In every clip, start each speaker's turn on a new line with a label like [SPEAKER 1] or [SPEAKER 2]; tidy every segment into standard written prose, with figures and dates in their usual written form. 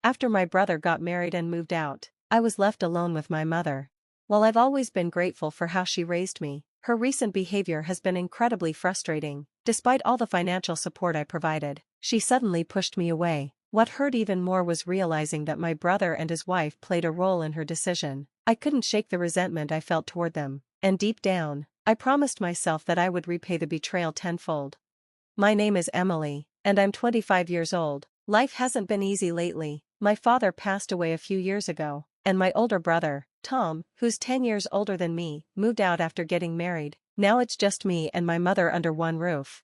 [SPEAKER 1] After my brother got married and moved out, I was left alone with my mother. While I've always been grateful for how she raised me, her recent behavior has been incredibly frustrating. Despite all the financial support I provided, she suddenly pushed me away. What hurt even more was realizing that my brother and his wife played a role in her decision. I couldn't shake the resentment I felt toward them, and deep down, I promised myself that I would repay the betrayal tenfold. My name is Emily, and I'm 25 years old. Life hasn't been easy lately. My father passed away a few years ago, and my older brother, Tom, who's 10 years older than me, moved out after getting married. Now it's just me and my mother under one roof.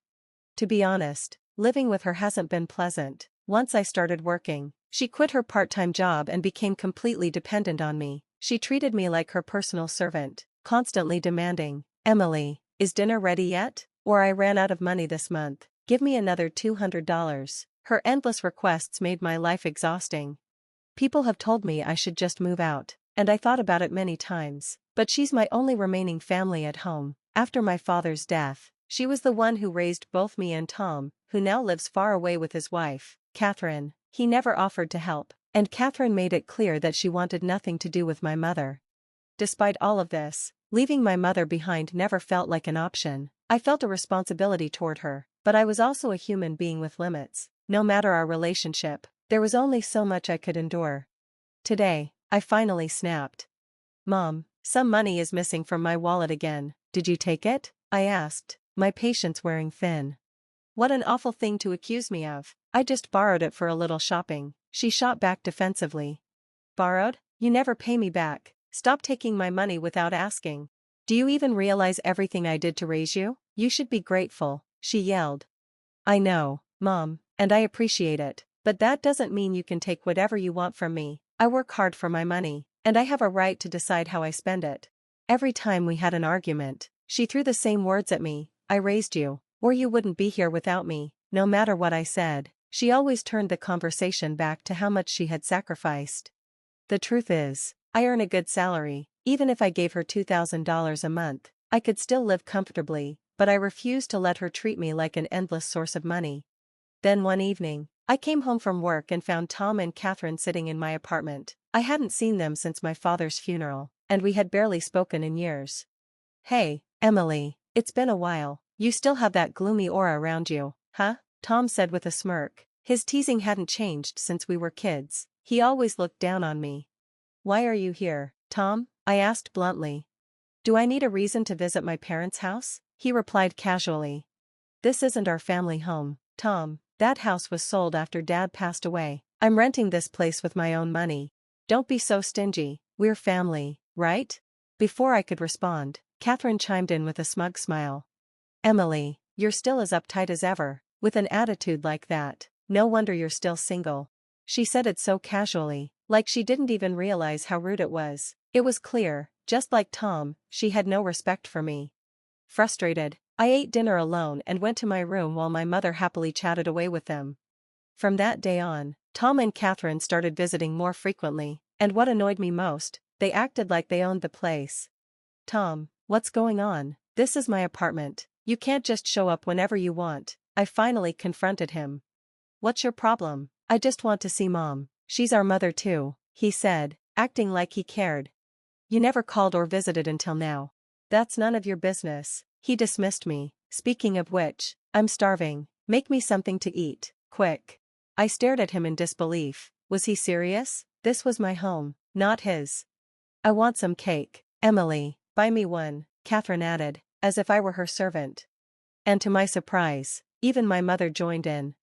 [SPEAKER 1] To be honest, living with her hasn't been pleasant. Once I started working, she quit her part-time job and became completely dependent on me. She treated me like her personal servant, constantly demanding, "Emily, is dinner ready yet? Or I ran out of money this month. Give me another $200. Her endless requests made my life exhausting. People have told me I should just move out, and I thought about it many times, but she's my only remaining family at home. After my father's death, she was the one who raised both me and Tom, who now lives far away with his wife, Catherine. He never offered to help, and Catherine made it clear that she wanted nothing to do with my mother. Despite all of this, leaving my mother behind never felt like an option. I felt a responsibility toward her, but I was also a human being with limits. No matter our relationship, there was only so much I could endure. Today, I finally snapped. "Mom, some money is missing from my wallet again. Did you take it?" I asked, my patience wearing thin. "What an awful thing to accuse me of. I just borrowed it for a little shopping," she shot back defensively. "Borrowed? You never pay me back. Stop taking my money without asking. Do you even realize everything I did to raise you? You should be grateful," she yelled. "I know, Mom, and I appreciate it, but that doesn't mean you can take whatever you want from me. I work hard for my money, and I have a right to decide how I spend it." Every time we had an argument, she threw the same words at me: "I raised you, or you wouldn't be here without me." No matter what I said, she always turned the conversation back to how much she had sacrificed. The truth is, I earn a good salary. Even if I gave her $2,000 a month, I could still live comfortably, but I refused to let her treat me like an endless source of money. Then one evening, I came home from work and found Tom and Catherine sitting in my apartment. I hadn't seen them since my father's funeral, and we had barely spoken in years. "Hey, Emily, it's been a while. You still have that gloomy aura around you, huh?" Tom said with a smirk. His teasing hadn't changed since we were kids. He always looked down on me. "Why are you here, Tom?" I asked bluntly. "Do I need a reason to visit my parents' house?" He replied casually. "This isn't our family home, Tom. That house was sold after Dad passed away. I'm renting this place with my own money. Don't be so stingy. We're family, right?" Before I could respond, Catherine chimed in with a smug smile. "Emily, you're still as uptight as ever. With an attitude like that, no wonder you're still single." She said it so casually, like she didn't even realize how rude it was. It was clear, just like Tom, she had no respect for me. Frustrated, I ate dinner alone and went to my room while my mother happily chatted away with them. From that day on, Tom and Catherine started visiting more frequently, and what annoyed me most, they acted like they owned the place. "Tom, what's going on? This is my apartment. You can't just show up whenever you want," I finally confronted him. "What's your problem?" "I just want to see Mom. She's our mother too," he said, acting like he cared. "You never called or visited until now." "That's none of your business." He dismissed me. "Speaking of which, I'm starving. Make me something to eat, quick." I stared at him in disbelief. Was he serious? This was my home, not his. "I want some cake. Emily, buy me one," Catherine added, as if I were her servant. And to my surprise, even my mother joined in.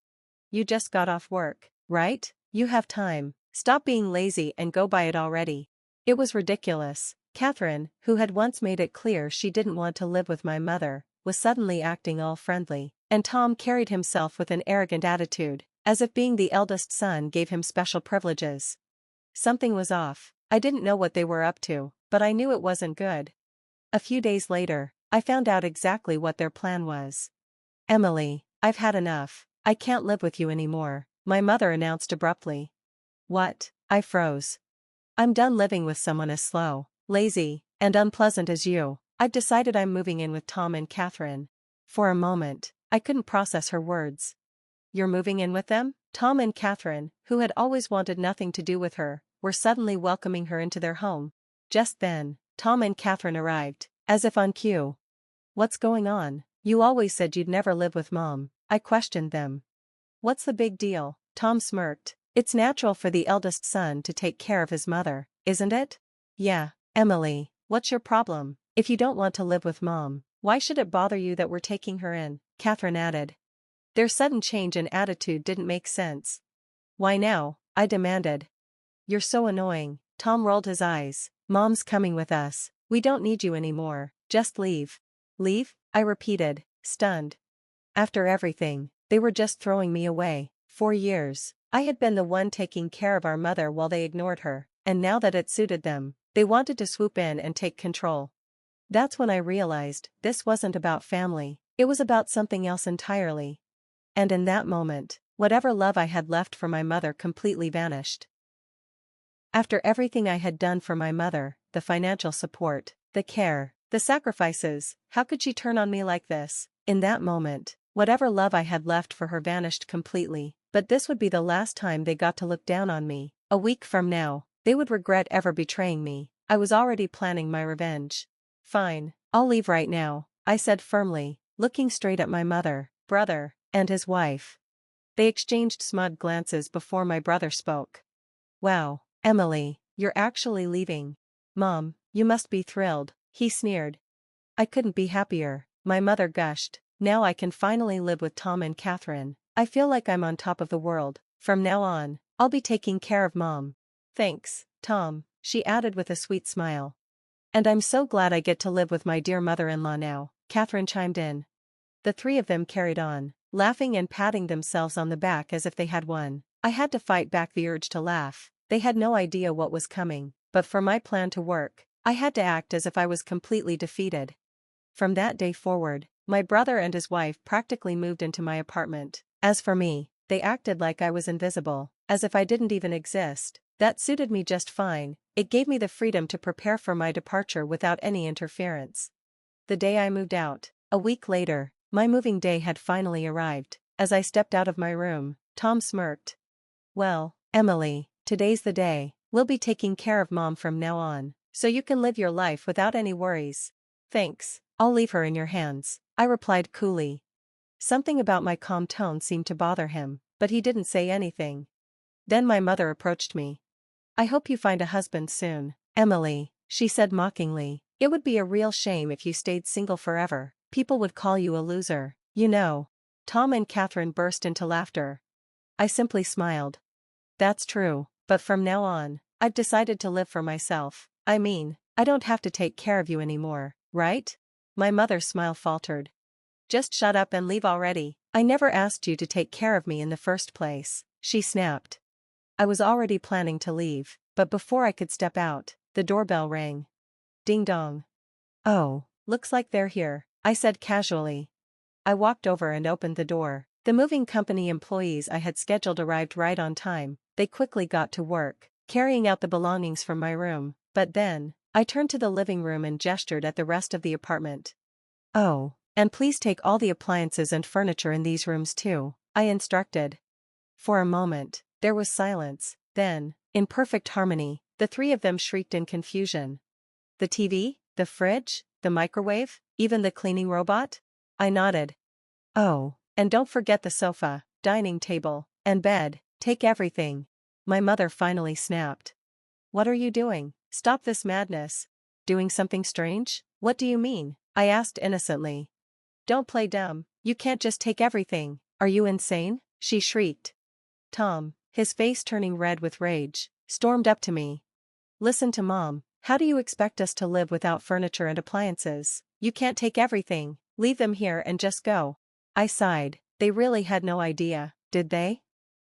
[SPEAKER 1] "You just got off work, right? You have time. Stop being lazy and go buy it already." It was ridiculous. Catherine, who had once made it clear she didn't want to live with my mother, was suddenly acting all friendly, and Tom carried himself with an arrogant attitude, as if being the eldest son gave him special privileges. Something was off. I didn't know what they were up to, but I knew it wasn't good. A few days later, I found out exactly what their plan was. "Emily, I've had enough. I can't live with you anymore," my mother announced abruptly. "What?" I froze. "I'm done living with someone as slow, lazy, and unpleasant as you. I've decided I'm moving in with Tom and Catherine." For a moment, I couldn't process her words. "You're moving in with them?" Tom and Catherine, who had always wanted nothing to do with her, were suddenly welcoming her into their home. Just then, Tom and Catherine arrived, as if on cue. "What's going on? You always said you'd never live with Mom," I questioned them. "What's the big deal?" Tom smirked. "It's natural for the eldest son to take care of his mother, isn't it?" "Yeah, Emily, what's your problem? If you don't want to live with Mom, why should it bother you that we're taking her in?" Catherine added. Their sudden change in attitude didn't make sense. "Why now?" I demanded. "You're so annoying." Tom rolled his eyes. "Mom's coming with us. We don't need you anymore, just leave." "Leave?" I repeated, stunned. After everything, they were just throwing me away. 4 years, I had been the one taking care of our mother while they ignored her, and now that it suited them, they wanted to swoop in and take control. That's when I realized this wasn't about family, it was about something else entirely. And in that moment, whatever love I had left for my mother completely vanished. After everything I had done for my mother, the financial support, the care, the sacrifices, how could she turn on me like this? In that moment, whatever love I had left for her vanished completely, but this would be the last time they got to look down on me. A week from now, they would regret ever betraying me. I was already planning my revenge. "Fine, I'll leave right now," I said firmly, looking straight at my mother, brother, and his wife. They exchanged smug glances before my brother spoke. "Wow, Emily, you're actually leaving. Mom, you must be thrilled," he sneered. "I couldn't be happier," my mother gushed. "Now I can finally live with Tom and Catherine. I feel like I'm on top of the world. From now on, I'll be taking care of Mom." "Thanks, Tom," she added with a sweet smile. "And I'm so glad I get to live with my dear mother-in-law now," Catherine chimed in. The three of them carried on, laughing and patting themselves on the back as if they had won. I had to fight back the urge to laugh. They had no idea what was coming, but for my plan to work, I had to act as if I was completely defeated. From that day forward, my brother and his wife practically moved into my apartment. As for me, they acted like I was invisible, as if I didn't even exist. That suited me just fine. It gave me the freedom to prepare for my departure without any interference. The day I moved out, a week later, my moving day had finally arrived. As I stepped out of my room, Tom smirked. "Well, Emily, today's the day. We'll be taking care of Mom from now on, so you can live your life without any worries." "Thanks, I'll leave her in your hands," I replied coolly. Something about my calm tone seemed to bother him, but he didn't say anything. Then my mother approached me. "I hope you find a husband soon, Emily," she said mockingly. "It would be a real shame if you stayed single forever. People would call you a loser, you know." Tom and Catherine burst into laughter. I simply smiled. "That's true, but from now on, I've decided to live for myself. I mean, I don't have to take care of you anymore, right?" My mother's smile faltered. "Just shut up and leave already. I never asked you to take care of me in the first place," she snapped. I was already planning to leave, but before I could step out, the doorbell rang. Ding dong. "Oh, looks like they're here," I said casually. I walked over and opened the door. The moving company employees I had scheduled arrived right on time. They quickly got to work, carrying out the belongings from my room, but then, I turned to the living room and gestured at the rest of the apartment. "Oh, and please take all the appliances and furniture in these rooms too," I instructed. For a moment, there was silence, then, in perfect harmony, the three of them shrieked in confusion. "The TV, the fridge, the microwave, even the cleaning robot?" I nodded. "Oh, and don't forget the sofa, dining table, and bed, take everything." My mother finally snapped. "What are you doing? Stop this madness." "Doing something strange? What do you mean?" I asked innocently. "Don't play dumb, you can't just take everything. Are you insane?" she shrieked. Tom, his face turning red with rage, stormed up to me. "Listen to Mom, how do you expect us to live without furniture and appliances? You can't take everything, leave them here and just go." I sighed. They really had no idea, did they?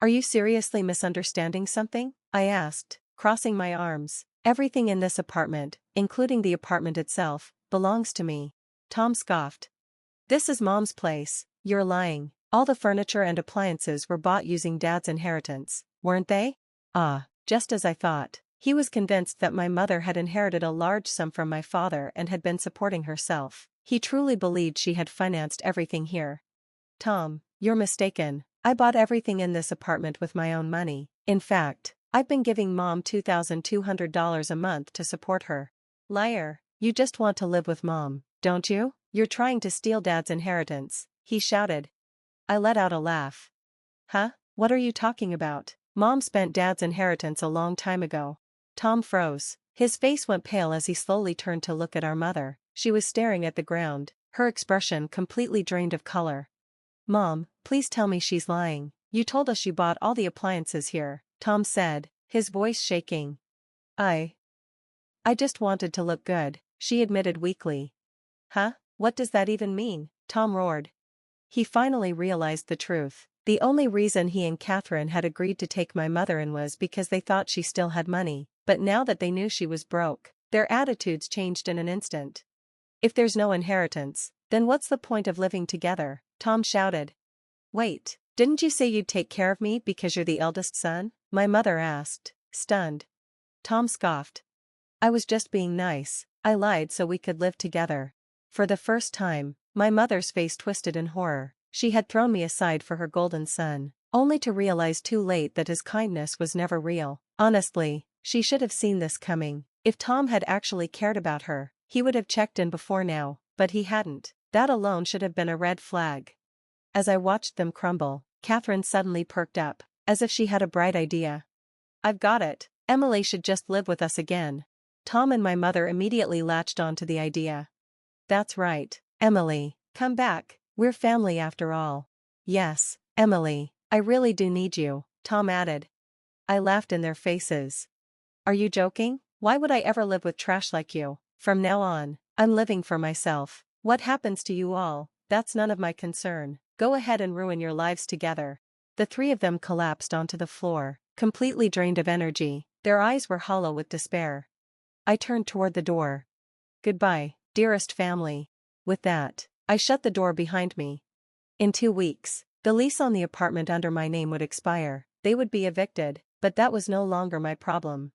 [SPEAKER 1] "Are you seriously misunderstanding something?" I asked, crossing my arms. "Everything in this apartment, including the apartment itself, belongs to me." Tom scoffed. "This is Mom's place." "You're lying. All the furniture and appliances were bought using Dad's inheritance, weren't they?" "Ah, just as I thought." He was convinced that my mother had inherited a large sum from my father and had been supporting herself. He truly believed she had financed everything here. "Tom, you're mistaken. I bought everything in this apartment with my own money. In fact, I've been giving Mom $2,200 a month to support her. Liar, you just want to live with Mom, don't you? You're trying to steal Dad's inheritance, he shouted. I let out a laugh. Huh? What are you talking about? Mom spent Dad's inheritance a long time ago. Tom froze. His face went pale as he slowly turned to look at our mother. She was staring at the ground, her expression completely drained of color. Mom, please tell me she's lying. You told us you bought all the appliances here, Tom said, his voice shaking. I just wanted to look good, she admitted weakly. Huh? What does that even mean? Tom roared. He finally realized the truth. The only reason he and Catherine had agreed to take my mother in was because they thought she still had money, but now that they knew she was broke, their attitudes changed in an instant. If there's no inheritance, then what's the point of living together? Tom shouted. Wait, didn't you say you'd take care of me because you're the eldest son? My mother asked, stunned. Tom scoffed. I was just being nice, I lied so we could live together. For the first time, my mother's face twisted in horror. She had thrown me aside for her golden son, only to realize too late that his kindness was never real. Honestly, she should have seen this coming. If Tom had actually cared about her, he would have checked in before now, but he hadn't. That alone should have been a red flag. As I watched them crumble, Catherine suddenly perked up, as if she had a bright idea. I've got it. Emily should just live with us again. Tom and my mother immediately latched onto the idea. That's right, Emily, come back, we're family after all. Yes, Emily, I really do need you, Tom added. I laughed in their faces. Are you joking? Why would I ever live with trash like you? From now on, I'm living for myself. What happens to you all, that's none of my concern. Go ahead and ruin your lives together. The three of them collapsed onto the floor, completely drained of energy. Their eyes were hollow with despair. I turned toward the door. Goodbye, dearest family. With that, I shut the door behind me. In 2 weeks, the lease on the apartment under my name would expire. They would be evicted, but that was no longer my problem.